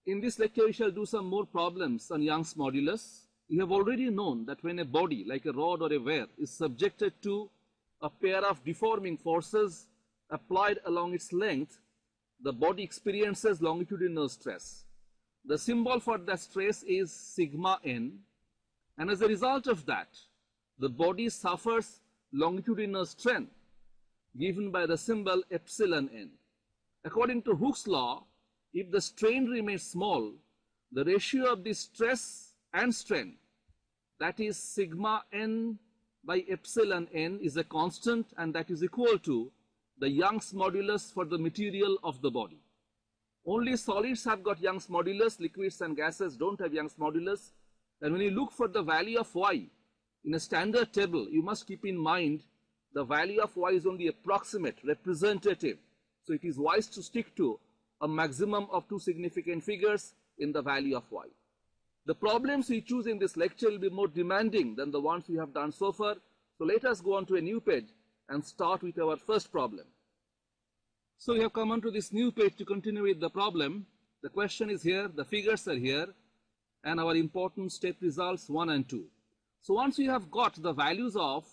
In this lecture, we shall do some more problems on Young's modulus. You have already known that when a body, like a rod or a wire, is subjected to a pair of deforming forces applied along its length, the body experiences longitudinal stress. The symbol for that stress is sigma n, and as a result of that, the body suffers longitudinal strain given by the symbol epsilon n. According to Hooke's law, if the strain remains small, the ratio of the stress and strain, that is sigma n by epsilon n, is a constant, and that is equal to the Young's modulus for the material of the body. Only solids have got Young's modulus, liquids and gases don't have Young's modulus. And when you look for the value of y in a standard table, you must keep in mind the value of y is only approximate, representative. So it is wise to stick to a maximum of 2 significant figures in the value of y. The problems we choose in this lecture will be more demanding than the ones we have done so far. So let us go on to a new page and start with our first problem. So we have come onto this new page to continue with the problem. The question is here, the figures are here, and our important step results 1 and 2. So once we have got the values of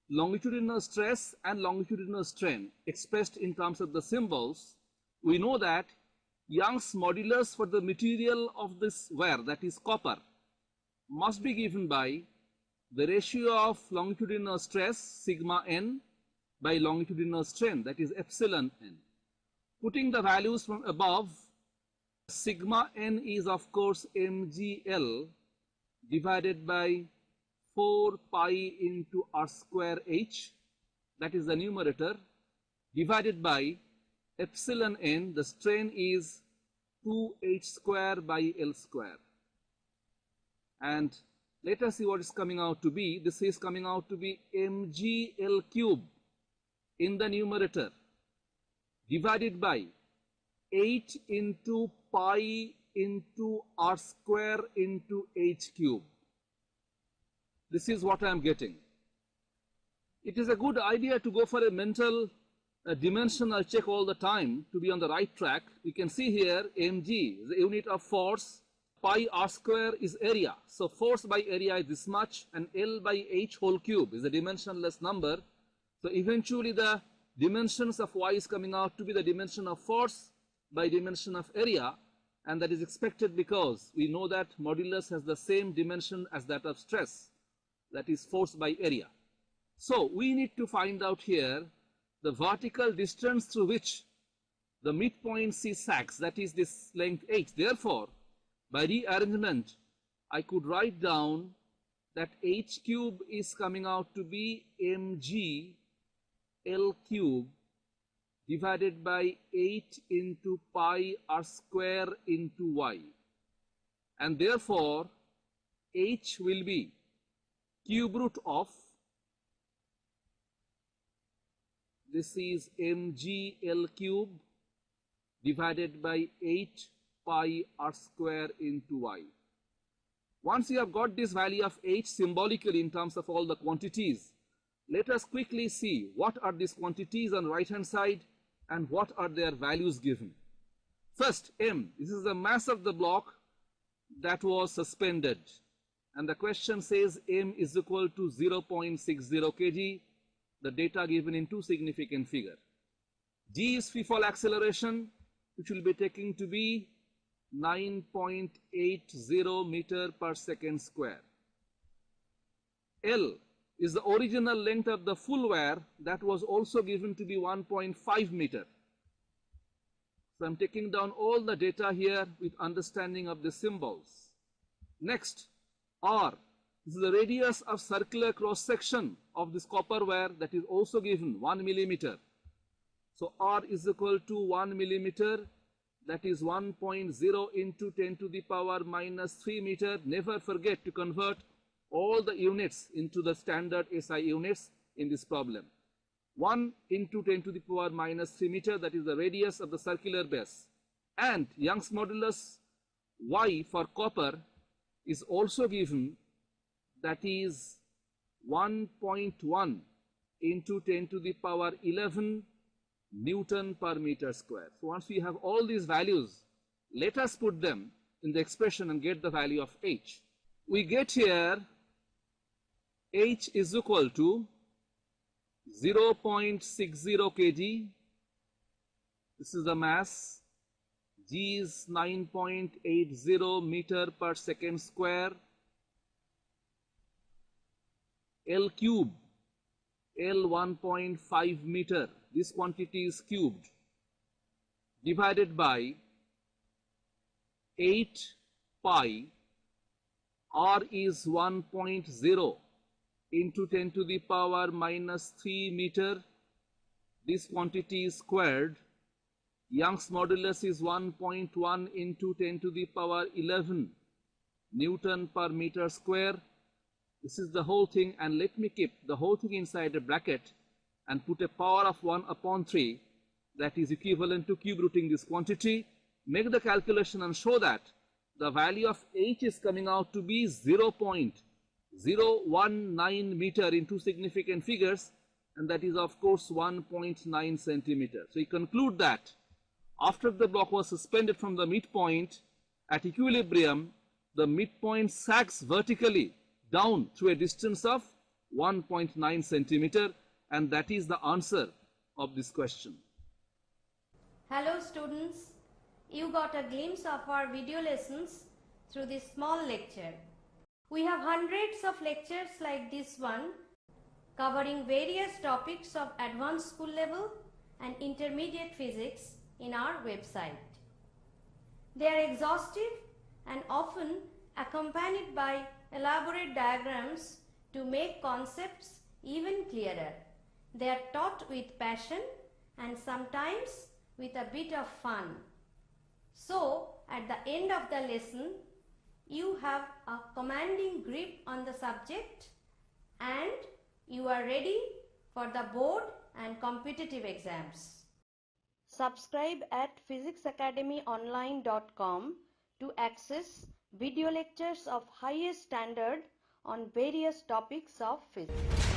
longitudinal stress and longitudinal strain expressed in terms of the symbols, we know that Young's modulus for the material of this wire, that is copper, must be given by the ratio of longitudinal stress sigma n by longitudinal strain, that is epsilon n. Putting the values from above, sigma n is of course mgl divided by 4 pi into r square h, that is the numerator, divided by epsilon n, the strain is 2h square by l square. And let us see what is coming out to be. This is coming out to be mgl cube in the numerator divided by 8 into pi into r square into h cube. This is what I am getting. It is a good idea to go for a mental dimensional check all the time to be on the right track. We can see here mg is the unit of force, pi r square is area. So force by area is this much, and L by h whole cube is a dimensionless number. So eventually the dimensions of y is coming out to be the dimension of force by dimension of area, and that is expected because we know that modulus has the same dimension as that of stress, that is force by area. So we need to find out here the vertical distance through which the midpoint C sags, that is this length h. Therefore, by rearrangement, I could write down that h cube is coming out to be mg L cube divided by 8 into pi r square into y. And therefore, h will be cube root of, this is mg L cube divided by 8 pi r square into y. Once you have got this value of h symbolically in terms of all the quantities, let us quickly see what are these quantities on right hand side and what are their values given. First, m, this is the mass of the block that was suspended, and the question says m is equal to 0.60 kg, the data given in 2 significant figure. G is free fall acceleration, which will be taken to be 9.80 meter per second square. L is the original length of the full wire, that was also given to be 1.5 meter. So I'm taking down all the data here with understanding of the symbols. Next, R, this is the radius of circular cross section of this copper wire, that is also given 1 millimeter. So R is equal to 1 millimeter, that is 1.0 into 10 to the power minus 3 meter. Never forget to convert all the units into the standard SI units in this problem. 1 into 10 to the power minus 3 meter, that is the radius of the circular base. And Young's modulus Y for copper is also given, that is 1.1 into 10 to the power 11 Newton per meter square. So once we have all these values, let us put them in the expression and get the value of h. We get here h is equal to 0.60 kg. This is the mass. G is 9.80 meter per second square. L cube, L 1.5 meter. This quantity is cubed, divided by 8 pi. R is 1.0 into 10 to the power minus 3 meter. This quantity is squared. Young's modulus is 1.1 into 10 to the power 11 Newton per meter square. This is the whole thing, and let me keep the whole thing inside a bracket and put a power of 1 upon 3 that is equivalent to cube rooting this quantity. Make the calculation and show that the value of h is coming out to be 0.019 meter in two significant figures, and that is of course 1.9 centimeter. So you conclude that after the block was suspended from the midpoint at equilibrium, the midpoint sags vertically down through a distance of 1.9 centimeter, and that is the answer of this question. Hello students, you got a glimpse of our video lessons through this small lecture. We have hundreds of lectures like this one covering various topics of advanced school level and intermediate physics in our website. They are exhaustive and often accompanied by elaborate diagrams to make concepts even clearer. They are taught with passion and sometimes with a bit of fun. So, at the end of the lesson, you have a commanding grip on the subject and you are ready for the board and competitive exams. Subscribe at physicsacademyonline.com to access video lectures of highest standard on various topics of physics.